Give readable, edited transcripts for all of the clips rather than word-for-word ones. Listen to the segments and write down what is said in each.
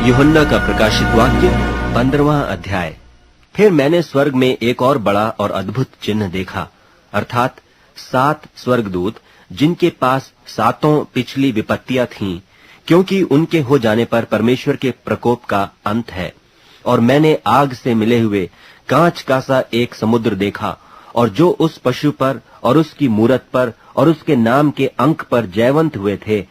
यूहन्ना का प्रकाशित वाक्य 15वां अध्याय। फिर मैंने स्वर्ग में एक और बड़ा और अद्भुत चिन्ह देखा, अर्थात 7 स्वर्गदूत, जिनके पास 7 पिछली विपत्तियां थीं, क्योंकि उनके हो जाने पर परमेश्वर के प्रकोप का अंत है। और मैंने आग से मिले हुए कांच का सा एक समुद्र देखा, और जो उस पशु पर और उसकी मूरत पर और उसके नाम के अंक पर जयवंत हुए थे,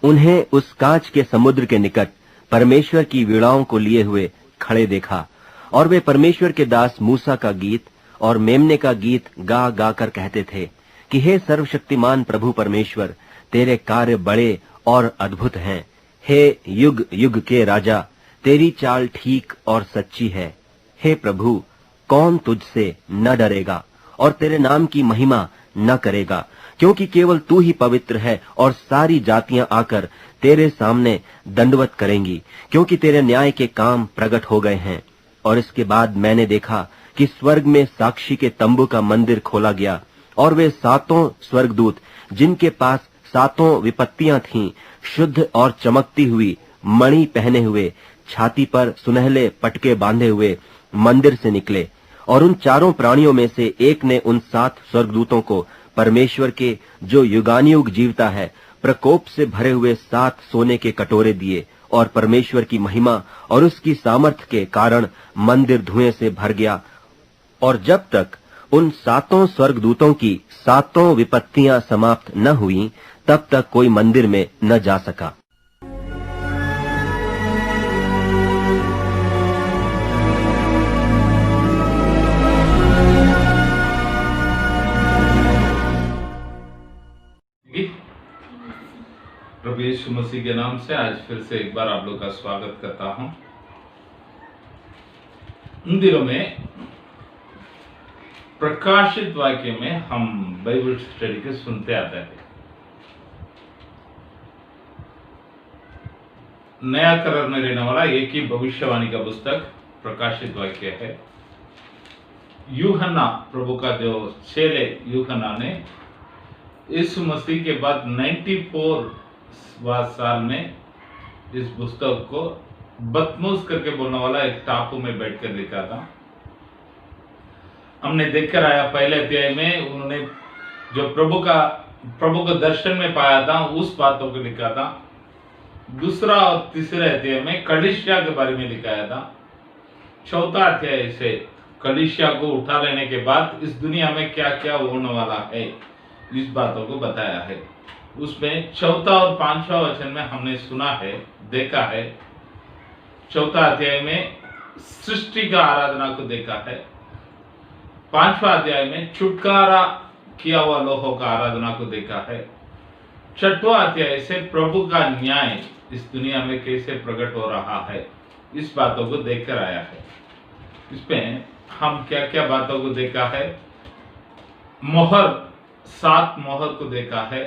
उन्हें उस कांच के समुद्र के निकट परमेश्वर की वीणाओं को लिए हुए खड़े देखा। और वे परमेश्वर के दास मूसा का गीत और मेमने का गीत गा गा कर कहते थे कि हे सर्वशक्तिमान प्रभु परमेश्वर, तेरे कार्य बड़े और अद्भुत हैं। हे युग युग के राजा, तेरी चाल ठीक और सच्ची है। हे प्रभु, कौन तुझसे न डरेगा और तेरे नाम की महिमा न करेगा, क्योंकि केवल तू ही पवित्र है और सारी जातियां आकर तेरे सामने दंडवत करेंगी, क्योंकि तेरे न्याय के काम प्रकट हो गए हैं। और इसके बाद मैंने देखा कि स्वर्ग में साक्षी के तंबू का मंदिर खोला गया, और वे 7 स्वर्गदूत, जिनके पास 7 विपत्तियां थीं, शुद्ध और चमकती हुई मणि पहने हुए, छाती पर सुनहले पटके बांधे हुए मंदिर से निकले। और उन 4 प्राणियों में से एक ने उन 7 स्वर्गदूतों को परमेश्वर के, जो युगानुयुग जीवता है, प्रकोप से भरे हुए 7 सोने के कटोरे दिए। और परमेश्वर की महिमा और उसकी सामर्थ्य के कारण मंदिर धुएं से भर गया। और जब तक उन 7 स्वर्गदूतों की 7 विपत्तियां समाप्त न हुई, तब तक कोई मंदिर में न जा सका। प्रभु यीशु मसीह के नाम से आज फिर से एक बार आप लोग का स्वागत करता हूं। इन दिनों में प्रकाशित वाक्य में हम बाइबल स्टडी के सुनते आते हैं। नया करार में रहने वाला एक ही भविष्यवाणी का पुस्तक प्रकाशित वाक्य है। यूहन्ना प्रभु का जो चेले यूहन्ना ने यीशु मसीह के बाद 94वां साल में इस पुस्तक को बतमूस करके बोलने वाला एक टापू में बैठकर लिखा था। हमने देखकर आया पहले अध्याय में उन्होंने जो प्रभु को दर्शन में पाया था उस बातों को लिखा था। दूसरा और तीसरे अध्याय में कलीसिया के बारे में लिखाया था। चौथा अध्याय से कलीसिया को उठा लेने के बाद इस दुनिया में क्या क्या होने वाला है, इस बातों को बताया है। उसमें चौथा और 5वां वचन में हमने सुना है, देखा है। चौथा अध्याय में सृष्टि का आराधना को देखा है। 5वां अध्याय में छुटकारा किया हुआ लोगों का आराधना को देखा है। 6वां अध्याय से प्रभु का न्याय इस दुनिया में कैसे प्रकट हो रहा है, इस बातों को देखकर आया है। इसमें हम क्या क्या बातों को देखा है। मोहर, 7 मोहर को देखा है,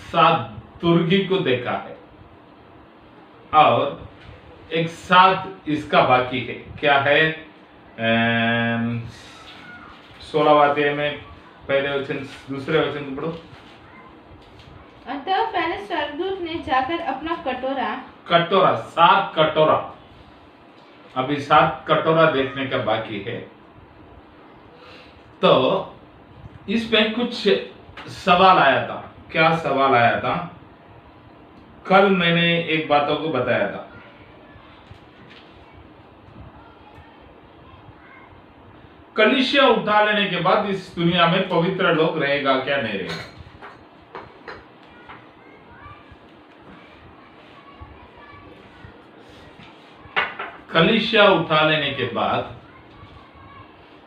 7 तुर्गी को देखा है, और एक 7 इसका बाकी है। क्या है? 16वां अध्याय में पहले वचन दूसरे वचन को पढ़ो। अतः पहले स्वर्गदूत ने जाकर अपना कटोरा 7 कटोरा, अभी 7 कटोरा देखने का बाकी है। तो इसमें कुछ सवाल आया था। क्या सवाल आया था? कल मैंने एक बातों को बताया था। कलीसिया उठा लेने के बाद इस दुनिया में पवित्र लोग रहेगा क्या, नहीं रहेगा? कलीसिया उठा लेने के बाद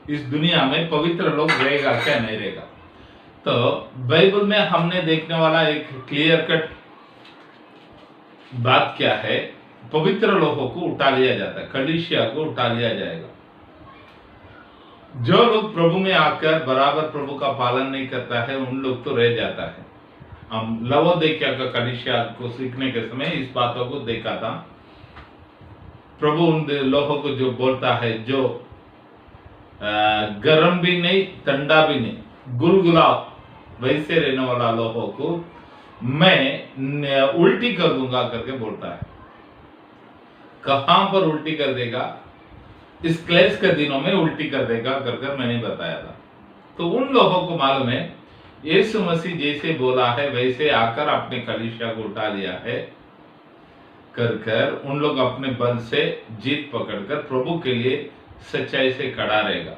इस दुनिया में पवित्र लोग रहेगा क्या, नहीं रहेगा? तो बाइबल में हमने देखने वाला एक क्लियर कट बात क्या है, पवित्र लोगों को उठा लिया जाता है, कलीसिया को उठा लिया जाएगा। जो लोग प्रभु में आकर बराबर प्रभु का पालन नहीं करता है, उन लोग तो रह जाता है। हम लवोदिकिया का कलीसिया को सीखने के समय इस बातों को देखा था। प्रभु उन लोगों को जो बोलता है, जो गर्म भी नहीं ठंडा भी नहीं, गुलगुला वैसे रहने वाला लोगों को मैं उल्टी कर दूंगा करके बोलता है। कहां पर उल्टी कर देगा, इस क्लेश के दिनों में उल्टी कर देगा कर मैंने बताया था। तो उन लोगों को मालूम है यीशु मसीह जैसे बोला है वैसे आकर अपने कलीसिया को उठा लिया है कर उन लोग अपने बल से जीत पकड़कर प्रभु के लिए सच्चाई से खड़ा रहेगा।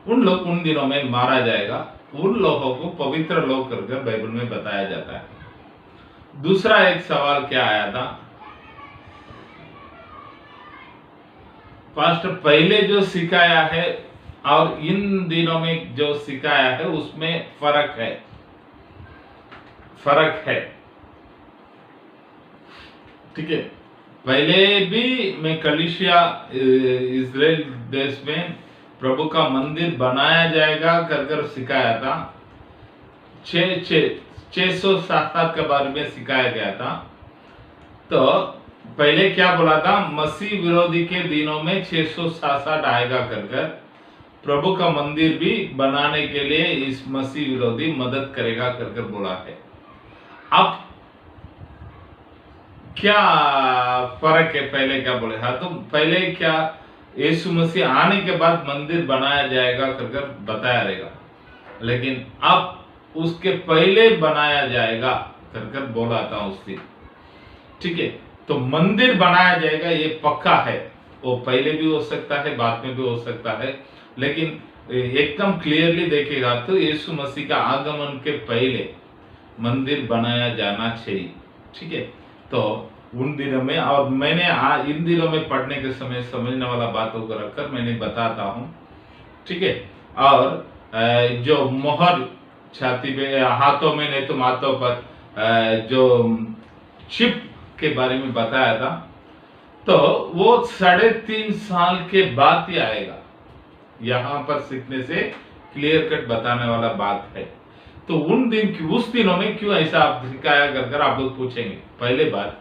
उन लोग उन दिनों में मारा जाएगा। उन लोगों को पवित्र लोग कर बाइबल में बताया जाता है। दूसरा एक सवाल क्या आया था, पास्टर पहले जो सिखाया है और इन दिनों में जो सिखाया है उसमें फर्क है। ठीक है, पहले भी मैं कलीसिया इजराइल देश में प्रभु का मंदिर बनाया जाएगा कर सिखाया था। 667 के बारे में सिखाया गया था। तो पहले क्या बोला था, मसीह विरोधी के दिनों में 667 आएगा कर प्रभु का मंदिर भी बनाने के लिए इस मसीह विरोधी मदद करेगा कर बोला है। अब क्या फर्क है, पहले क्या बोले, हाँ तो पहले क्या यीशु मसीह आने के बाद मंदिर बनाया जाएगा कर बताया रहेगा, लेकिन अब उसके पहले बनाया जाएगा कर बोला था उस दिन। ठीक है, तो मंदिर बनाया जाएगा ये पक्का है। वो पहले भी हो सकता है, बाद में भी हो सकता है, लेकिन एकदम क्लियरली देखेगा तो यीशु मसीह का आगमन के पहले मंदिर बनाया जाना चाहिए। ठीक है, तो उन दिनों में, और मैंने इन दिनों में पढ़ने के समय समझने वाला बातों को रखकर मैंने बताता हूँ। ठीक है, और जो मोहर छाती पे, हाथों में नहीं तो हाथों पर जो चिप के बारे में बताया था, तो वो 3.5 साल के बाद ही आएगा। यहाँ पर सीखने से क्लियर कट बताने वाला बात है। तो उस दिनों में क्यों ऐसा आप सिखाया कर आप लोग पूछेंगे। पहले बात,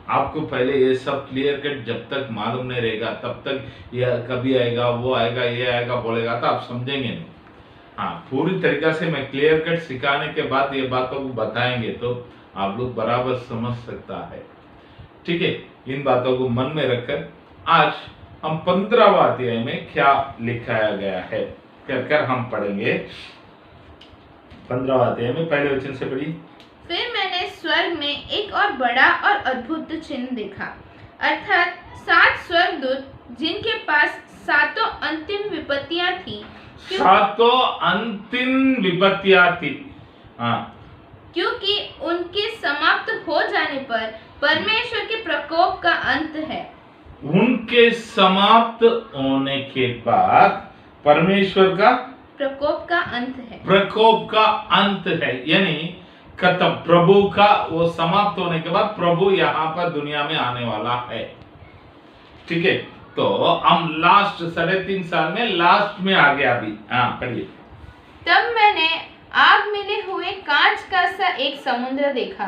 आपको पहले ये सब क्लियर कट जब तक मालूम नहीं रहेगा तब तक यह कभी आएगा, वो आएगा, ये आएगा बोलेगा तो आप समझेंगे नहीं। हाँ, पूरी तरीका से मैं क्लियर कट सिखाने के बाद ये बातों को बताएंगे तो आप लोग बराबर समझ सकता है। ठीक है, इन बातों को मन में रखकर आज हम 15वां अध्याय में क्या लिखाया गया है कर हम पढ़ेंगे। 15वां अध्याय में पहले वचन से पढ़िए। फिर मैंने स्वर्ग में एक और बड़ा और अद्भुत चिन्ह देखा, अर्थात 7 स्वर्गदूत जिनके पास 7 अंतिम विपत्तियां थी। 7 अंतिम विपत्तियां थी। हाँ, क्योंकि उनके समाप्त हो जाने पर परमेश्वर के प्रकोप का अंत है। उनके समाप्त होने के बाद परमेश्वर का प्रकोप का अंत है। प्रकोप का अंत है, यानी खत्म। प्रभु का वो समाप्त होने के बाद प्रभु यहाँ पर दुनिया में आने वाला है। ठीक है, तो हम लास्ट 3.5 साल में लास्ट में आ गया अभी। हाँ, पढ़िए। तब मैंने आग मिले हुए कांच का सा एक समुद्र देखा,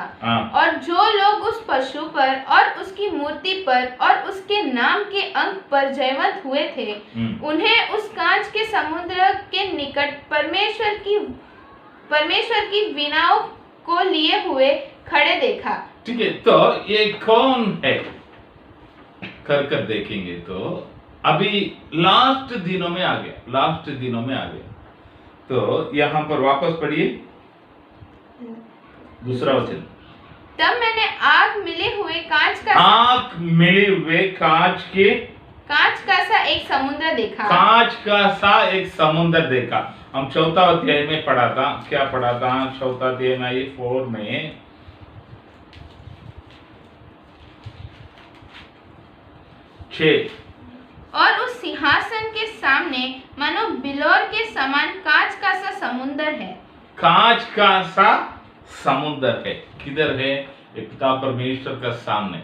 और जो लोग उस पशु पर और उसकी मूर्ति पर और उसके नाम के अंक पर जयवंत हुए थे, उन्हें उस कांच के समुद्र के निकट परमेश्वर की वीणाओं को लिए हुए खड़े देखा। ठीक है, तो ये कौन है कर देखेंगे तो अभी लास्ट दिनों में आ गया। तो यहाँ पर वापस पढ़िए दूसरा वचन। तब मैंने आग मिले हुए कांच का सा एक समुद्र देखा। कांच का सा एक समुद्र देखा। हम 4वां अध्याय में पढ़ा था। क्या पढ़ा था 4वां अध्याय में 4 में? और उस सिंहासन के सामने मानो बिलोर के समान कांच का सा समुद्र है। कांच का सा समुद्र है। किधर है? पिता परमेश्वर का सामने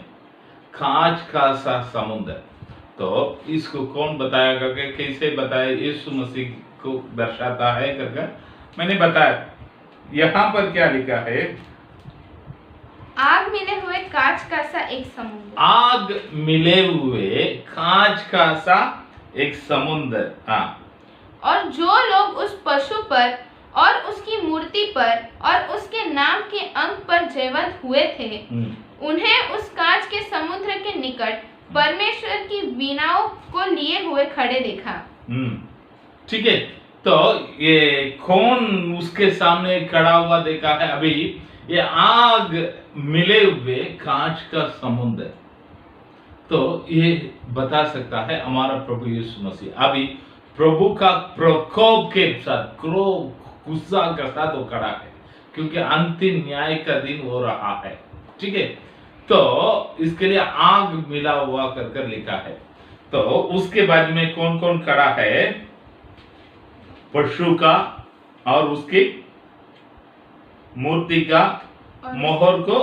कांच का सा समुद्र। तो इसको कौन बताया करके, कैसे बताया? यीशु मसीह को दर्शाता है करके मैंने बताया। यहाँ पर क्या लिखा है? आग मिले हुए कांच का सा एक समुद्र। आग मिले हुए कांच का सा एक समुद्र। हाँ, और जो लोग उस पशु पर और उसकी मूर्ति पर और उसके नाम के अंक पर जयवंत हुए थे, उन्हें उस कांच के समुद्र के निकट परमेश्वर की वीणाओं को लिए हुए खड़े देखा। ठीक है, तो ये कौन उसके सामने खड़ा हुआ देखा है? अभी ये आग मिले हुए कांच का समुद्र, तो ये बता सकता है हमारा प्रभु यीशु मसीह अभी प्रभु का प्रकोप के साथ, क्रोध, गुस्सा के साथ वो खड़ा है, क्योंकि अंतिम न्याय का दिन हो रहा है। ठीक है, तो इसके लिए आग मिला हुआ कर लिखा है। तो उसके बाद में कौन कौन खड़ा है? पशु का और उसकी मूर्ति का मोहर को,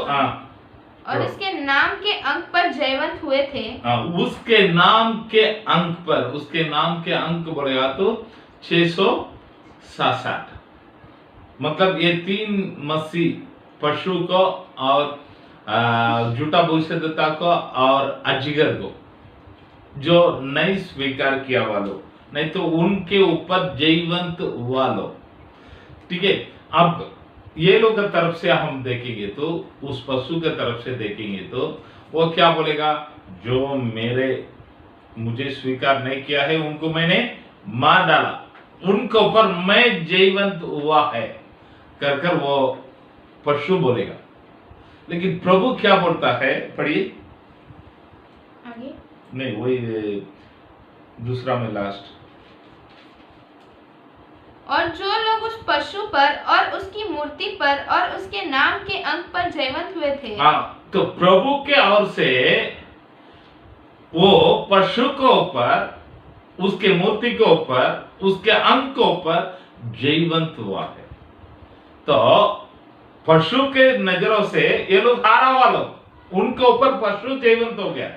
और उसके नाम के अंक पर जयवंत हुए थे। उसके नाम के अंक पर, उसके नाम के अंक बोलेगा तो 666, मतलब ये 3 मसीह, पशु को और झूठा भविष्यद्वक्ता को और अजगर को, जो नहीं स्वीकार किया वालों, नहीं तो उनके ऊपर जयवंत हुआ लोग। ठीक है, अब ये लोग की तरफ से हम देखेंगे तो, उस पशु के तरफ से देखेंगे तो वो क्या बोलेगा? जो मुझे स्वीकार नहीं किया है उनको मैंने मार डाला, उनके ऊपर मैं जयवंत हुआ है कर वो पशु बोलेगा। लेकिन प्रभु क्या बोलता है? पढ़िए आगे। नहीं, वही दूसरा में लास्ट। और जो लोग उस पशु पर और उसकी मूर्ति पर और उसके नाम के अंक पर जयवंत हुए थे। तो प्रभु के ओर से वो पशु के ऊपर, उसके मूर्ति के ऊपर, उसके अंक के ऊपर जयवंत हुआ है। तो पशु के नजरों से ये लोग हारा वालों, उनके ऊपर पशु जयवंत हो गया,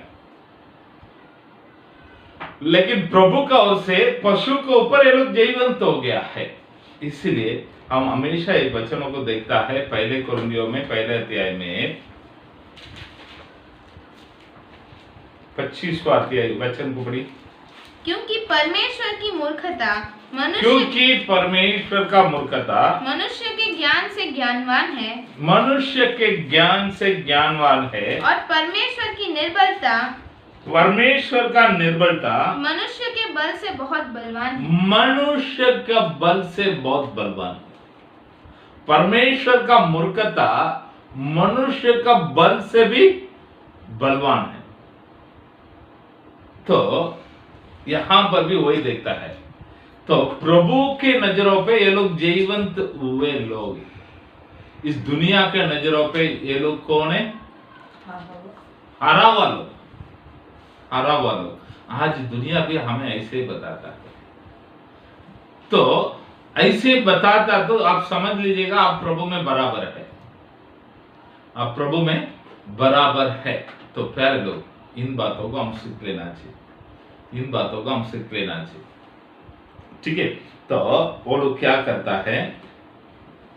लेकिन प्रभु का ओर से पशु के ऊपर ये लोग जयवंत हो गया है। इसलिए हम हमेशा ये वचनों को देखता है। पहले कोरिन्थियों में पहले अध्याय में 25वां अध्याय वचन को पढ़ी। क्योंकि परमेश्वर की मूर्खता क्योंकि परमेश्वर का मूर्खता मनुष्य के ज्ञान से ज्ञानवान है, मनुष्य के ज्ञान से ज्ञानवान है, और परमेश्वर की निर्बलता, परमेश्वर का निर्बलता मनुष्य के बल से बहुत बलवान है। मनुष्य का बल से बहुत बलवान। परमेश्वर का मूर्खता मनुष्य का बल से भी बलवान है। तो यहां पर भी वही देखता है। तो प्रभु के नजरों पे ये लोग जयवंत हुए लोग, इस दुनिया के नजरों पे ये लोग कौन है? हारा हुआ लोग, हारा हुआ लोग। आज दुनिया भी हमें ऐसे ही बताता है। तो ऐसे बताता तो आप समझ लीजिएगा आप प्रभु में बराबर है, आप प्रभु में बराबर है। तो प्यारे लोग, इन बातों को हम सीख लेना चाहिए, इन बातों को हम सीख लेना चाहिए। ठीक है, तो वो लोग क्या करता है?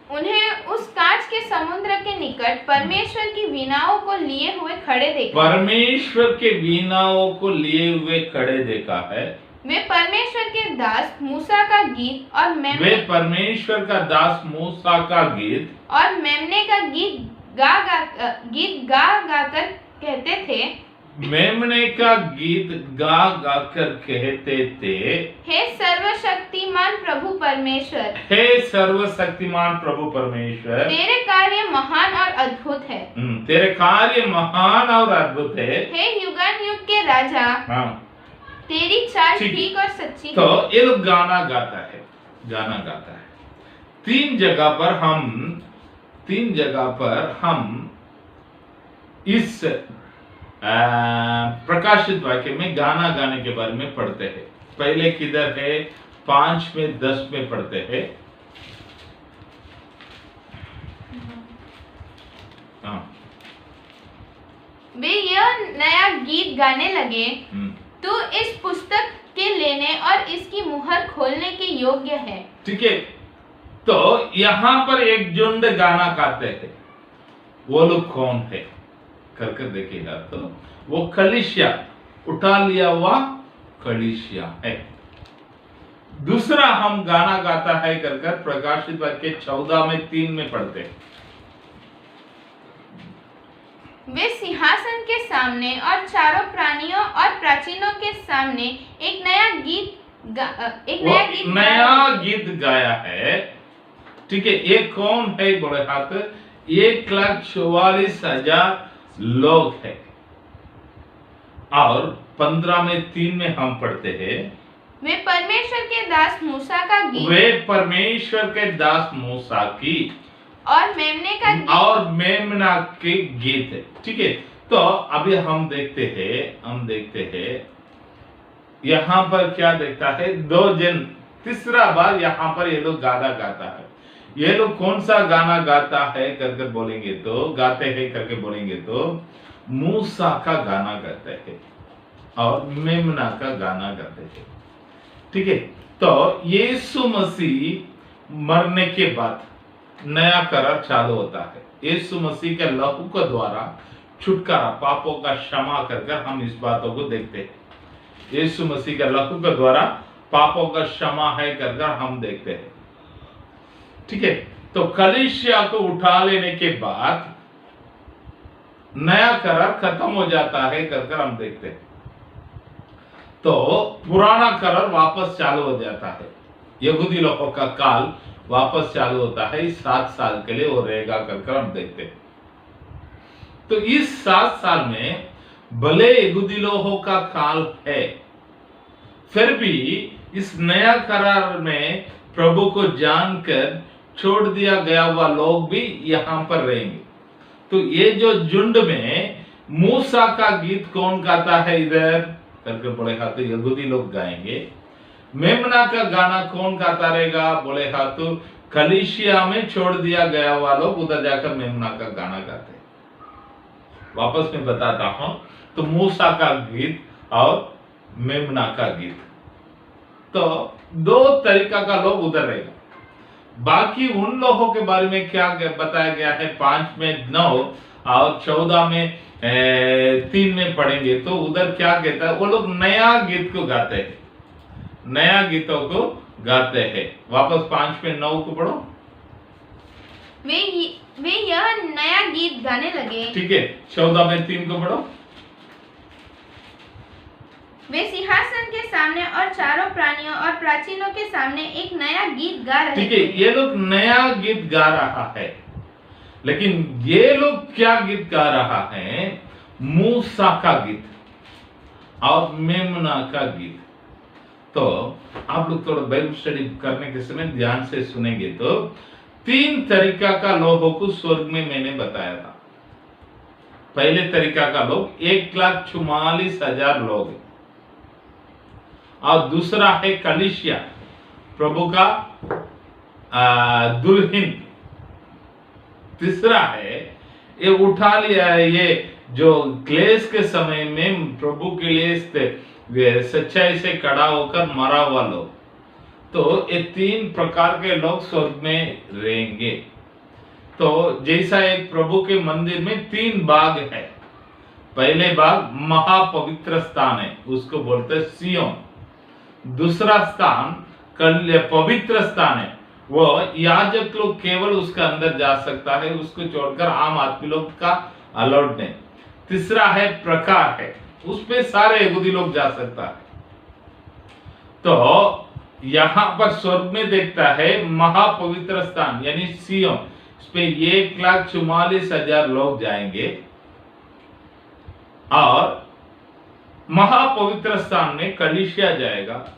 उन्हें उस कांच के समुद्र के निकट परमेश्वर की वीणाओं को लिए हुए खड़े देखा। परमेश्वर के वीणाओं को लिए हुए खड़े देखा है। वे परमेश्वर के दास मूसा का गीत और मेमने, वे परमेश्वर का दास मूसा का गीत और मेमने का गीत गा कर कहते थे। मेमने का गीत गा गा कर कहते थे, हे सर्वशक्तिमान प्रभु परमेश्वर, हे सर्वशक्तिमान प्रभु परमेश्वर, तेरे कार्य महान और अद्भुत है। तेरे कार्य महान और अद्भुत है। हे युगान युग के राजा, हाँ, तेरी चाल ठीक और सच्ची। तो ये लोग गाना गाता है, गाना गाता है। तीन जगह पर हम इस प्रकाशित वाक्य में गाना गाने के बारे में पढ़ते हैं। पहले किधर है? 5 में 10 में पढ़ते हैं। वे यह नया गीत गाने लगे, तू इस पुस्तक के लेने और इसकी मुहर खोलने के योग्य है। ठीक है, तो यहाँ पर एक झुंड गाना गाते हैं। वो लोग कौन है करके देखिएगा तो वो कलीसिया, उठा लिया हुआ कलीसिया है। दूसरा हम गाना गाता है कर प्रकाशित वाक्य 14 में 3 में पढ़ते हैं। वे सिंहासन के सामने और चारों प्राणियों और प्राचीनों के सामने एक नया गीत गाया है। ठीक है, ये कौन है बोले हाथ? 1,44,000 लोग हैं। और 15 में 3 में हम पढ़ते हैं, वे परमेश्वर के दास मूसा का गीत, वे परमेश्वर के दास मूसा की और मेमने का गीत, और मेमना के गीत है। ठीक है, तो अभी हम देखते हैं यहाँ पर क्या देखता है, 2 जन तीसरा बार यहाँ पर ये लोग गाना गाता है। ये लोग कौन सा गाना गाता है करके बोलेंगे तो, गाते हैं करके बोलेंगे तो मूसा का गाना गाते हैं और मेमना का गाना गाते हैं। ठीक है, तो यीशु मसीह मरने के बाद नया करार चालू होता है। यीशु मसीह के लहू के द्वारा छुटकारा, पापों का क्षमा कर हम इस बातों को देखते हैं। यीशु मसीह के लहू के द्वारा पापों का क्षमा है कर हम देखते हैं। ठीक है, तो कलीसिया को उठा लेने के बाद नया करार खत्म हो जाता है कर हम देखते हैं। तो पुराना करार वापस चालू हो जाता है। यहूदी लोगों का काल वापस चालू होता है। 7 साल के लिए वो रहेगा कर हम देखते हैं। तो इस 7 साल में भले यहूदी लोगों का काल है, फिर भी इस नया करार में प्रभु को जानकर छोड़ दिया गया हुआ लोग भी यहाँ पर रहेंगे। तो ये जो झुंड में मूसा का गीत कौन गाता है इधर करके बोले हाथ, यहूदी लोग गाएंगे। मेमना का गाना कौन गाता रहेगा बोले हाथ, कलीसिया में छोड़ दिया गया हुआ लोग उधर जाकर मेमना का गाना गाते हैं। वापस में बताता हूं, तो मूसा का गीत और मेमना का गीत, तो 2 तरीका का लोग उधर रहेगा। बाकी उन लोगों के बारे में क्या बताया गया है, 5 में 9 और 14 में 3 में पढ़ेंगे तो उधर क्या कहता है, वो लोग नया गीत को गाते हैं, नया गीतों को गाते हैं। वापस 5 में 9 को पढ़ो। वे यह नया गीत गाने लगे। ठीक है, 14 में 3 को पढ़ो। वे सिंहासन के सामने और चारों प्राणियों और प्राचीनों के सामने एक नया गीत गा रहे थे। ठीक है, ये लोग नया गीत गा रहा है, लेकिन ये लोग क्या गीत गा रहा है, मूसा का गीत और मेमना का गीत। तो आप लोग थोड़ा बाइबल स्टडी करने के समय ध्यान से सुनेंगे तो 3 तरीका का लोगों को स्वर्ग में मैंने बताया था। पहले तरीका का लोग 1,44,000 लोग, और दूसरा है कलीसिया, प्रभु का दुल्हन। तीसरा है ये उठा लिया है, ये जो क्लेश के समय में प्रभु के लिए सच्चाई से खड़ा होकर मरा हुआ लोग। तो ये 3 प्रकार के लोग स्वर्ग में रहेंगे। तो जैसा एक प्रभु के मंदिर में 3 भाग है। पहले भाग महापवित्र स्थान है, उसको बोलते हैं सियोन। दूसरा स्थान पवित्र स्थान है, वो याजक लोग केवल उसके अंदर जा सकता है, उसको छोड़कर आम आदमी लोग का अलाउड नहीं। तीसरा है प्रकार है, उस पे सारे यहूदी लोग जा सकता है। तो यहाँ पर स्वर्ग में देखता है महापवित्र स्थान यानी सियोन, इस पे 1,44,000 लोग जाएंगे। और महापवित्र स्थान में कलीसिया जाएगा,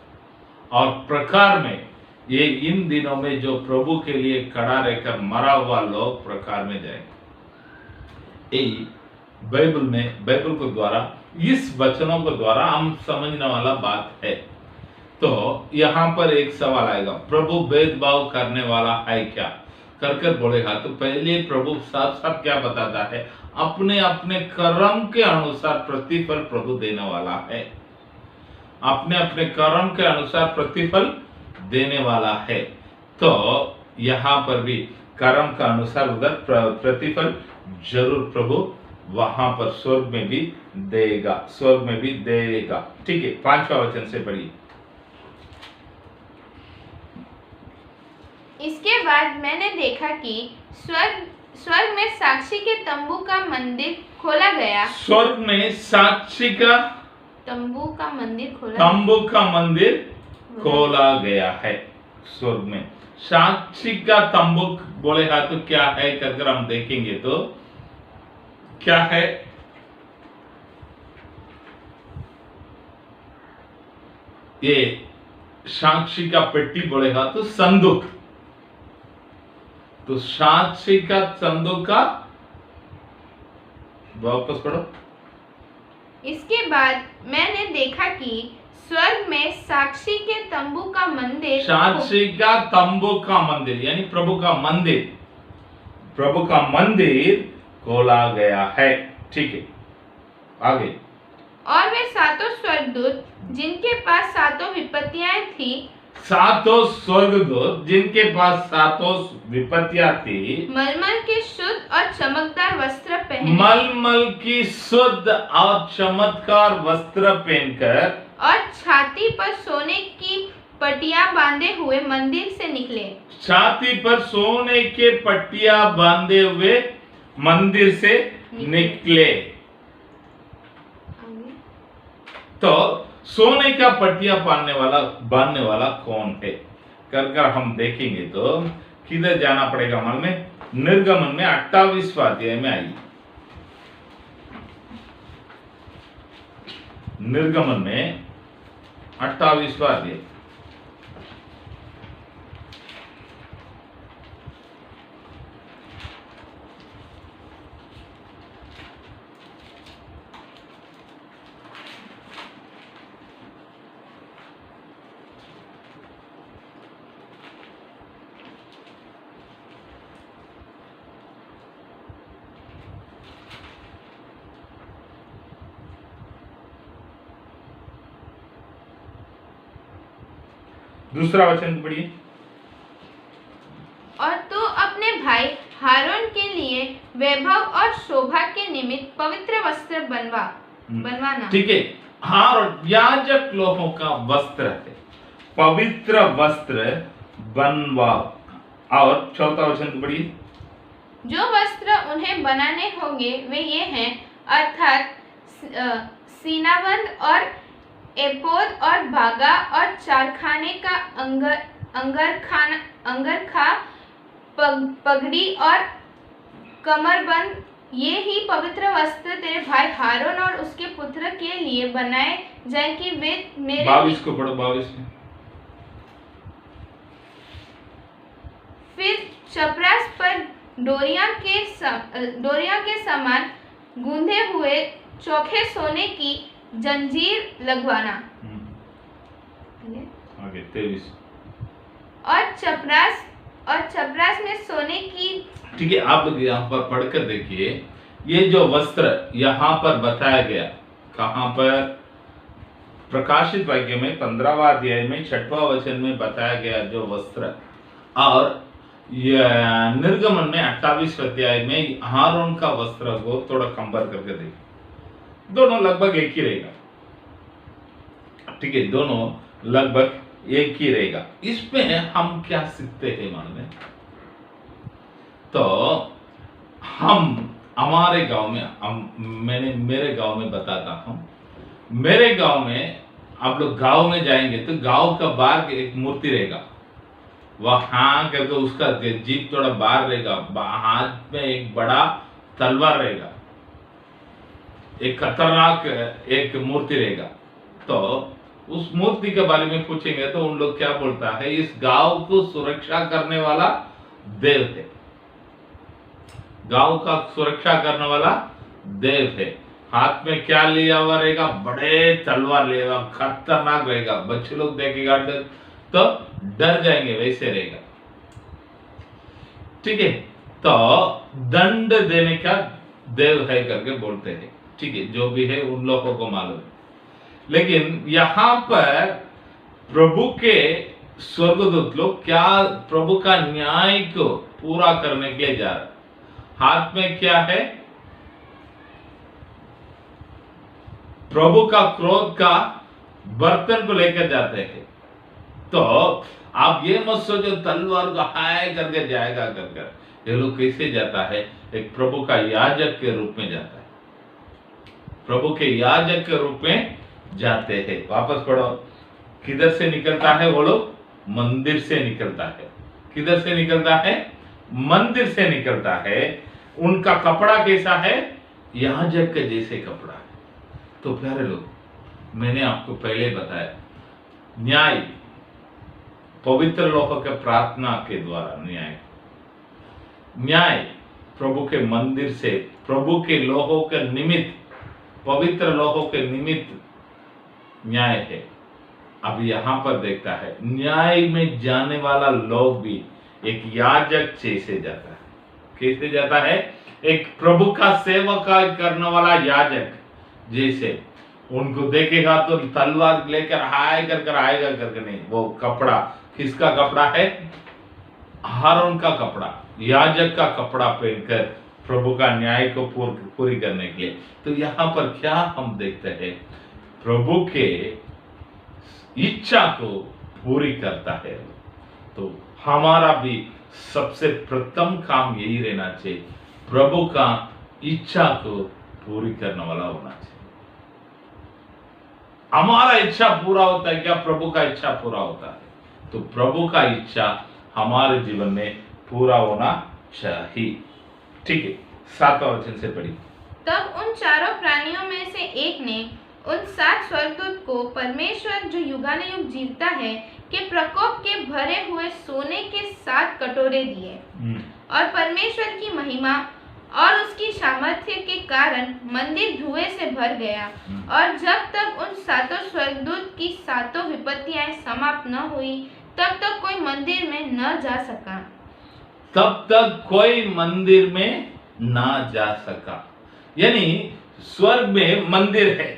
और प्रकार में ये इन दिनों में जो प्रभु के लिए खड़ा रहकर मरा हुआ लोग प्रकार में जाएंगे। यही बाइबल को द्वारा, इस वचनों को द्वारा हम समझने वाला बात है। तो यहाँ पर एक सवाल आएगा, प्रभु भेदभाव करने वाला है क्या कर बोलेगा। तो पहले प्रभु साफ साफ क्या बताता है, अपने अपने कर्म के अनुसार प्रतिफल प्रभु देने वाला है। अपने अपने कर्म के अनुसार प्रतिफल देने वाला है। तो यहाँ पर भी कर्म का अनुसार उधर प्रतिफल जरूर प्रभु वहां पर स्वर्ग में भी देगा, स्वर्ग में भी देगा। ठीक है, 5वां वचन से पढ़िए। इसके बाद मैंने देखा कि स्वर्ग में साक्षी के तंबू का मंदिर खोला गया। स्वर्ग में साक्षी का तंबू का मंदिर खोला गया है। स्वर्ग में साक्षी का तंबू बोलेगा तो क्या है करके हम देखेंगे तो क्या है, ये साक्षी का पेटी बोलेगा तो संदूक, तो साक्षी का संदूक का वापस पढ़ो। इसके बाद मैंने देखा कि स्वर्ग में साक्षी के तंबू का मंदिर, साक्षी का तंबू का मंदिर यानी प्रभु का मंदिर खोला गया है। ठीक है, आगे। और वे सातों स्वर्गदूत जिनके पास सातों विपत्तियां थी, सातों स्वर्गदूत जिनके पास सातों विपत्तियां थी, मलमल के शुद्ध और चमकदार वस्त्र पहने, मलमल की शुद्ध और चमत्कार वस्त्र पहनकर और छाती पर सोने की पट्टियां बांधे हुए मंदिर से निकले। छाती पर सोने के पट्टियां बांधे हुए मंदिर से निकले। तो सोने का पट्टियां बांधने वाला कौन है कर हम देखेंगे तो किधर जाना पड़ेगा मन में, निर्गमन में 28वां अध्याय में आइए। निर्गमन में 28वां अध्याय। दूसरा वचन पढ़िए। और तू अपने भाई हारून के लिए वैभव और शोभा के निमित्त पवित्र वस्त्र बनवाना। ठीक है, हारून याजक लोगों का वस्त्र है, पवित्र वस्त्र बनवाओ। और चौथा वचन पढ़िए। जो वस्त्र उन्हें बनाने होंगे वे ये हैं, अर्थात सीनाबंद और एपोद और बागा और चारखाने का अंगरखा, पगड़ी और कमरबंद। ये ही पवित्र वस्त्र तेरे भाई हारून और उसके पुत्र के लिए बनाए जाए कि वे मेरे 22 को पढ़ो। 22 में फिर चपरास पर डोरिया के समान गूंधे हुए चोखे सोने की जंजीर लगवाना। आगे 23। और चपरास में सोने की। ठीक है, आप यहाँ पर पढ़कर देखिए, ये जो वस्त्र यहाँ पर बताया गया, कहाँ पर? प्रकाशित वाक्य में 15वां अध्याय में 6वां वचन में बताया गया जो वस्त्र, और निर्गमन में 28वें अध्याय में हारून का वस्त्र को थोड़ा कंपेयर करके देखिए, दोनों लगभग एक ही रहेगा। ठीक है, दोनों लगभग एक ही रहेगा। इसमें हम क्या सीखते हैं मान में, तो हम हमारे गांव में मेरे गांव में बताता हूं। मेरे गांव में आप लोग गांव में जाएंगे तो गांव का बाहर एक मूर्ति रहेगा, वहां करके उसका जीप थोड़ा बाहर रहेगा, हाथ में एक बड़ा तलवार रहेगा, एक खतरनाक एक मूर्ति रहेगा। तो उस मूर्ति के बारे में पूछेंगे तो उन लोग क्या बोलता है, इस गांव को सुरक्षा करने वाला देव है, गांव का सुरक्षा करने वाला देव है। हाथ में क्या लिया हुआ रहेगा? बड़े तलवार लिया, खतरनाक रहेगा, बच्चे लोग देखेगा तो डर जाएंगे, वैसे रहेगा। ठीक है, तो दंड देने का देव है करके बोलते हैं। ठीक है, जो भी है उन लोगों को मालूम है। लेकिन यहां पर प्रभु के स्वर्गदूत लोग क्या प्रभु का न्याय को पूरा करने के लिए जा रहे, हाथ में क्या है? प्रभु का क्रोध का बर्तन को लेकर जाते हैं। तो आप ये मत सोचो तलवार को हाय करके जाएगा कर ये लोग कैसे जाता है, एक प्रभु का याजक के रूप में जाता है, प्रभु के याजक के रूप में जाते हैं। वापस पढ़ो, किधर से निकलता है वो लोग? मंदिर से निकलता है। किधर से निकलता है? मंदिर से निकलता है। उनका कपड़ा कैसा है? याजक के जैसे कपड़ा है। तो प्यारे लोग, मैंने आपको पहले बताया, न्याय पवित्र लोगों के प्रार्थना के द्वारा न्याय प्रभु के मंदिर से, प्रभु के लोगों के निमित्त, पवित्र लोगों के निमित्त न्याय है। अब यहां पर देखता है, न्याय में जाने वाला लोग भी एक याजक जैसे जाता है। कैसे जाता है? एक प्रभु का सेवका करने वाला याजक जैसे। उनको देखेगा तो तलवार लेकर हाय कर आएगा करके नहीं। वो कपड़ा किसका कपड़ा है? हारून का कपड़ा, याजक का कपड़ा पहनकर प्रभु का न्याय को पूरी करने के लिए। तो यहाँ पर क्या हम देखते हैं? प्रभु के इच्छा को पूरी करता है। तो हमारा भी सबसे प्रथम काम यही रहना चाहिए, प्रभु का इच्छा को पूरी करने वाला होना चाहिए। हमारा इच्छा पूरा होता है क्या? प्रभु का इच्छा पूरा होता है। तो प्रभु का इच्छा हमारे जीवन में पूरा होना चाहिए। ठीक है, 7वां वचन से पढ़िए। तब उन चारों प्राणियों में से एक ने उन 7 स्वर्गदूत को परमेश्वर जो युगानुयुग जीवता है के प्रकोप के भरे हुए सोने के 7 कटोरे दिए। और परमेश्वर की महिमा और उसकी सामर्थ्य के कारण मंदिर धुएं से भर गया। और जब तक उन 7 स्वर्गदूत की 7 विपत्तियां समाप्त न हुई, तब तक कोई मंदिर में न जा सका। तब तक कोई मंदिर में ना जा सका। यानी स्वर्ग में मंदिर है।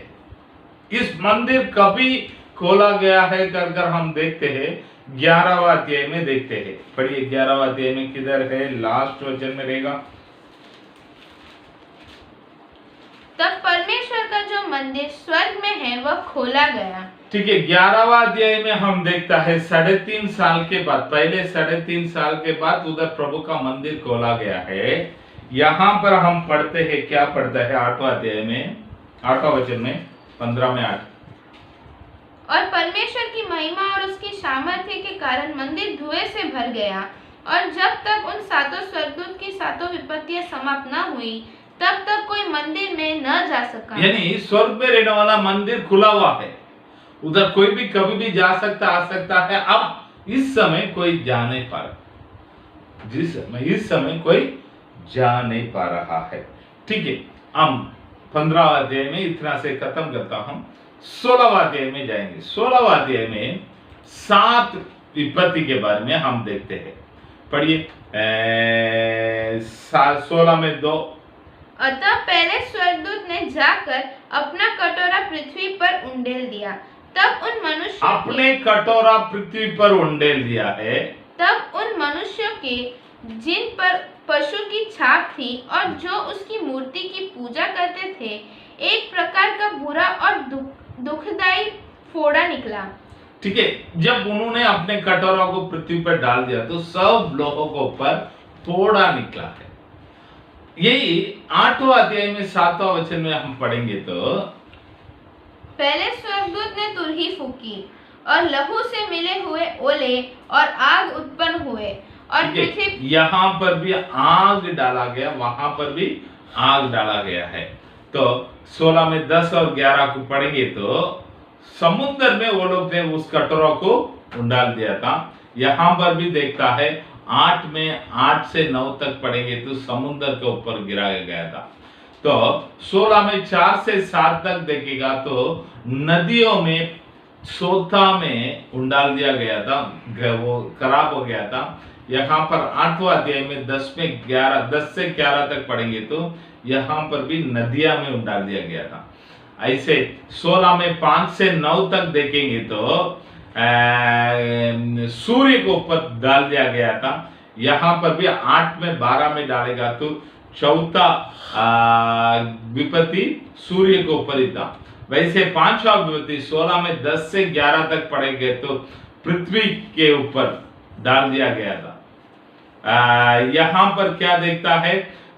इस मंदिर कभी खोला गया है कर हम देखते हैं, 11वां अध्याय में देखते हैं। पढ़िए, 11वां अध्याय में किधर है? लास्ट वचन में रहेगा। तब परमेश्वर का जो मंदिर स्वर्ग में है वह खोला गया। ठीक है, 11वां अध्याय में हम देखता है 3.5 साल के बाद, पहले 3.5 साल के बाद उधर प्रभु का मंदिर खोला गया है। यहाँ पर हम पढ़ते हैं, क्या पढ़ता है? 8वां अध्याय में 8वां वचन में 15 में 8। और परमेश्वर की महिमा और उसकी सामर्थ्य के कारण मंदिर धुएं से भर गया। और जब तक उन 7 स्वर्गदूत की 7 विपत्तियां समाप्त न हुई, तब तक कोई मंदिर में न जा सका। यानी स्वर्ग में रहने वाला मंदिर खुला हुआ है, उधर कोई भी कभी भी जा सकता, आ सकता है। अब इस समय कोई जा नहीं पा रहा, इस समय कोई जा नहीं पा रहा है। ठीक है, हम 15वां अध्याय में इतना से खत्म करता हूं। 16वां अध्याय में जाएंगे। 16वां अध्याय में 7 विपत्ति के बारे में हम देखते हैं। पढ़िए, 16 में 2। अतः पहले स्वर्गदूत ने जाकर अपना कटोरा पृथ्वी पर उंडेल दिया। तब उन मनुष्यों अपने कटोरा पृथ्वी पर उंडेल दिया है। तब उन मनुष्यों के जिन पर पशु की छाप थी और जो उसकी मूर्ति की पूजा करते थे, एक प्रकार का बुरा और दुखदाई फोड़ा निकला। ठीक है, जब उन्होंने अपने कटोरा को पृथ्वी पर डाल दिया तो सब लोगों को ऊपर फोड़ा निकला है। यही 8वां अध्याय में 7वां वचन में हम पढ़ेंगे। तो पहले स्वर्गदूत ने तुरही फूकी और लहू से मिले हुए ओले और आग उत्पन्न हुए और पृथ्वी। यहाँ पर भी आग डाला गया, वहां पर भी आग डाला गया है। तो 16 में 10 और 11 को पढ़ेंगे तो समुद्र में वो लोग ने उस कटोरा को उंडाल दिया था। यहाँ पर भी देखता है 8 में 8 से 9 तक पढ़ेंगे तो समुद्र के ऊपर गिराया गया था। तो 16 में 4 से 7 तक देखेगा तो नदियों में, सोता में उंडाल दिया गया था, वो खराब हो गया था। यहाँ पर 8वां अध्याय में 10 से 11 तक पढ़ेंगे तो यहाँ पर भी नदिया में उंडाल दिया गया था। ऐसे 16 में 5 से 9 तक देखेंगे तो सूर्य को ऊपर डाल दिया गया था। यहाँ पर भी 8 में 12 में डालेगा तो चौथा विपत्ति सूर्य के ऊपर ही था। वैसे 5वां विपत्ति 16 में 10 से 11 तक पढ़ेंगे तो पृथ्वी के ऊपर डाल दिया गया था। यहाँ पर क्या देखता है,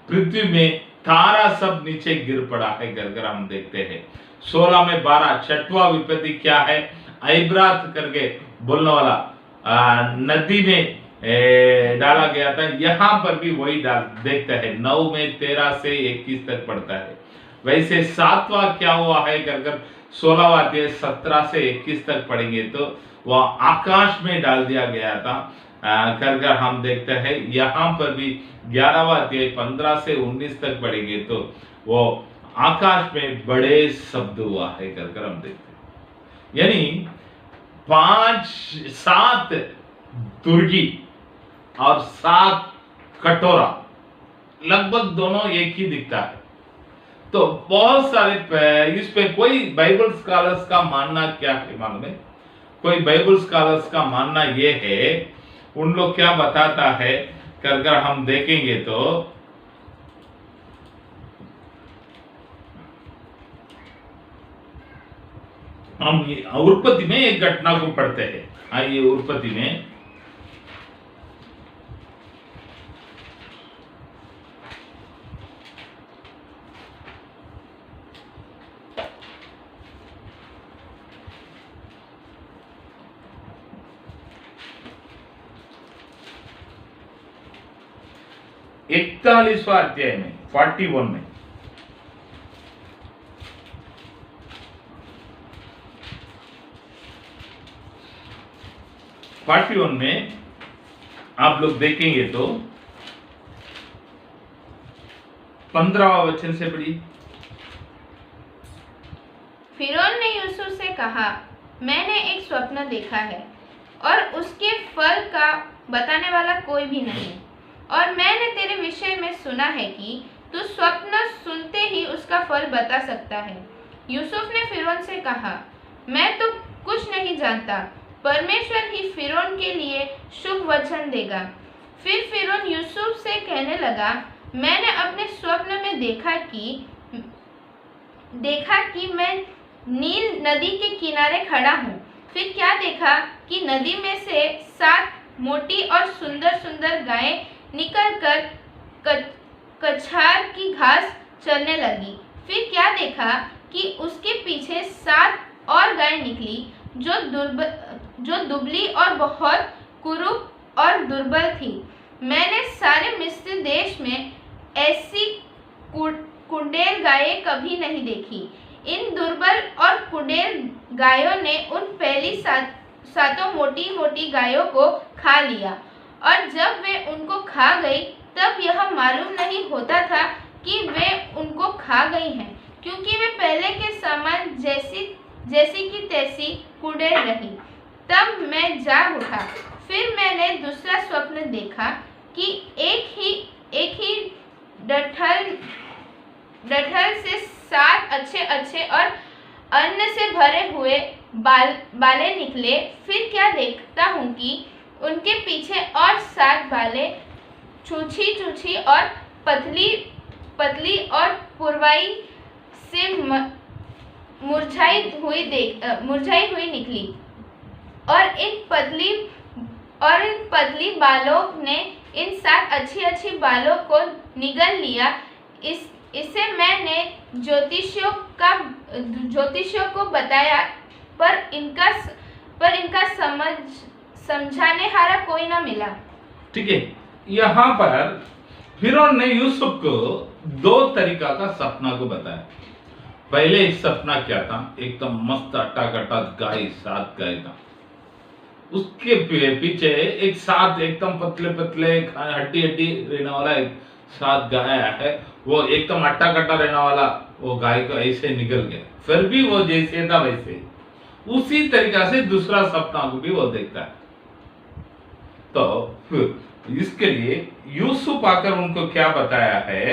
पृथ्वी में तारा सब नीचे गिर पड़ा है कर हम देखते हैं। 16 में 12 छठवां विपत्ति क्या है, ऐब्रात करके बोलने वाला नदी में डाला गया था। यहाँ पर भी वही देखते हैं। 9 में 13 से 21 तक पढ़ता है। वैसे 7वां क्या हुआ है कर 16वां अध्याय 17 से 21 तक पढ़ेंगे तो वह आकाश में डाल दिया गया था कर हम देखते हैं। यहाँ पर भी 11वां अध्याय 15 से 19 तक पढ़ेंगे तो वो आकाश में बड़े शब्द हुआ है कर हम देखते हैं। यानी 7 दुर्गी और 7 कटोरा लगभग दोनों एक ही दिखता है। तो बहुत सारे इस पे कोई बाइबल स्कॉलर्स का मानना क्या है मालूम है? कोई बाइबल स्कॉलर्स का मानना ये है, उन लोग क्या बताता है कर हम देखेंगे तो हम उत्पत्ति में एक घटना को पढ़ते हैं। आइए उत्पत्ति में इकतालीसवां अध्याय में 41 में आप लोग देखेंगे तो 15वां वचन से पढ़िए। फिरौन ने यूसुफ से कहा, मैंने एक स्वप्न देखा है और उसके फल का बताने वाला कोई भी नहीं, और मैंने तेरे विषय में सुना है कि तू स्वप्न सुनते ही उसका फल बता सकता है। यूसुफ ने फिरौन से कहा, मैं तो कुछ नहीं जानता, परमेश्वर ही फिरौन के लिए शुभ वचन देगा। फिर फिरौन यूसुफ से कहने लगा, मैंने अपने स्वप्न में देखा कि मैं नील नदी के किनारे खड़ा हूँ। फिर क्या देखा कि नदी में से 7 मोटी और सुंदर सुंदर गायें निकलकर कछार की घास चरने लगी। फिर क्या देखा कि उसके पीछे 7 और गायें निकली जो दुबली और बहुत कुरूप और दुर्बल थी। मैंने सारे मिस्र देश में ऐसी कुंडेल गायें कभी नहीं देखी। इन दुर्बल और कुंडेल गायों ने उन पहली 7 मोटी मोटी गायों को खा लिया, और जब वे उनको खा गई तब यह मालूम नहीं होता था कि वे उनको खा गई हैं, क्योंकि वे पहले के समान जैसी की तैसी कुंडेल रही। तब मैं जाग उठा। फिर मैंने दूसरा स्वप्न देखा कि एक ही डठल से 7 अच्छे और अन्न से भरे हुए बाले निकले। फिर क्या देखता हूँ कि उनके पीछे और 7 बाले चूछी और पतली और पुरवाई से मुरझाई हुई निकली, और इन पतली बालों ने इन 7 अच्छी बालों को निगल लिया। इसे मैंने ज्योतिषियों को बताया, पर इनका समझाने हारा कोई ना मिला। ठीक है, यहाँ पर फिरौन ने यूसुफ को 2 तरीका का सपना को बताया। पहले एक सपना क्या था, एकदम मस्त अट्टा गाय 7 गाय था। उसके पीछे एक 7 एकदम पतले हड्डी रहने वाला एक 7 गाय है। वो एकदम अट्टा रहने वाला वो गाय को ऐसे निकल गया। फिर भी वो जैसे था वैसे, उसी तरीका से दूसरा सपना को भी वो देखता है। तो इसके लिए यूसुफ आकर उनको क्या बताया है,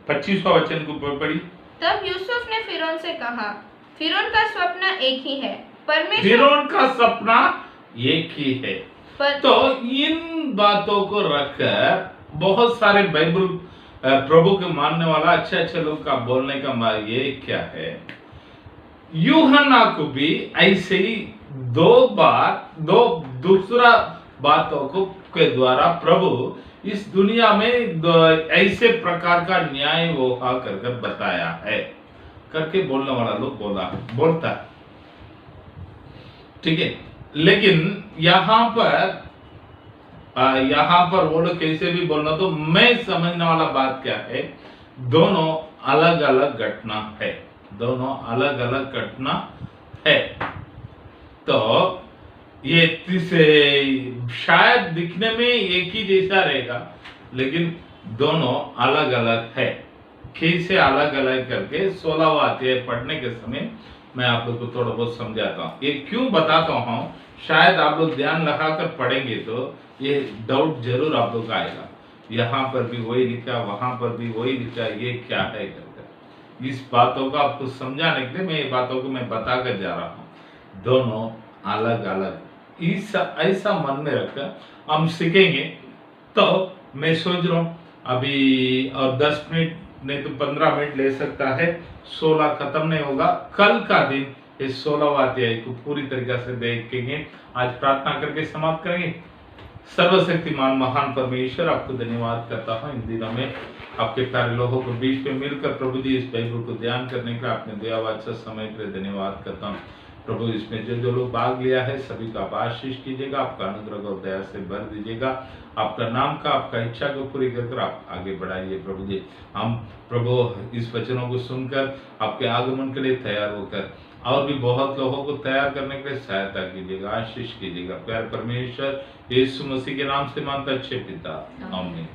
25वां वचन को पढ़ी। तब यूसुफ ने फिरौन से कहा, फिरौन का स्वप्न एक ही है, फिरौन का सपना एक ही है। तो इन बातों को रखकर बहुत सारे बाइबल प्रभु के मानने वाला अच्छे लोग का बोलने का ये क्या है, यूहन्ना को भी ऐसे ही दो दूसरा बातों को के द्वारा प्रभु इस दुनिया में ऐसे प्रकार का न्याय वो कर बताया है करके बोलने वाला लोग बोलता है, ठीक है। लेकिन यहाँ पर वो लोग कैसे भी बोलना, तो मैं समझने वाला बात क्या है, दोनों अलग अलग घटना है, दोनों अलग अलग घटना है। तो ये शायद दिखने में एक ही जैसा रहेगा, लेकिन दोनों अलग अलग है। कैसे अलग अलग करके 16वां अध्याय पढ़ने के समय मैं आप लोग को थोड़ा बहुत समझाता हूँ। ये क्यों बताता हूँ, शायद आप लोग ध्यान लगाकर पढ़ेंगे तो ये डाउट जरूर आप लोग का आएगा, यहाँ पर भी वही लिखा, वहां पर भी वही लिखा, ये क्या है करके। इस बातों को आपको समझाने के लिए मैं ये बातों को मैं बताकर जा रहा हूँ, दोनों अलग अलग। ऐसा मन में रखकर हम सीखेंगे। तो मैं सोच रहा हूँ अभी और 10 मिनट नहीं तो 15 मिनट ले सकता है, 16 खत्म नहीं होगा। कल का दिन इस 16वां अध्याय को पूरी तरीके से देखेंगे। आज प्रार्थना करके समाप्त करेंगे। सर्वशक्तिमान महान परमेश्वर, आपको धन्यवाद करता हूँ इन दिनों में आपके प्यारे लोगों को बीच में मिलकर प्रभु जी इस बाइबल को ध्यान करने का आपने दिया हुआ अच्छा समय के लिए धन्यवाद करता हूँ। प्रभु इसमें जो लोग भाग लिया है सभी का आप आशीष कीजिएगा, आपका अनुग्रह और दया से भर दीजिएगा, आपका नाम का आपका इच्छा को पूरी कर आप आगे बढ़ाइए। प्रभु जी हम प्रभु इस वचनों को सुनकर आपके आगमन के लिए तैयार होकर और भी बहुत लोगों को तैयार करने के लिए सहायता कीजिएगा, आशीष कीजिएगा। प्यार परमेश्वर यीशु मसीह के नाम से मांगता अच्छे पिता, आमीन।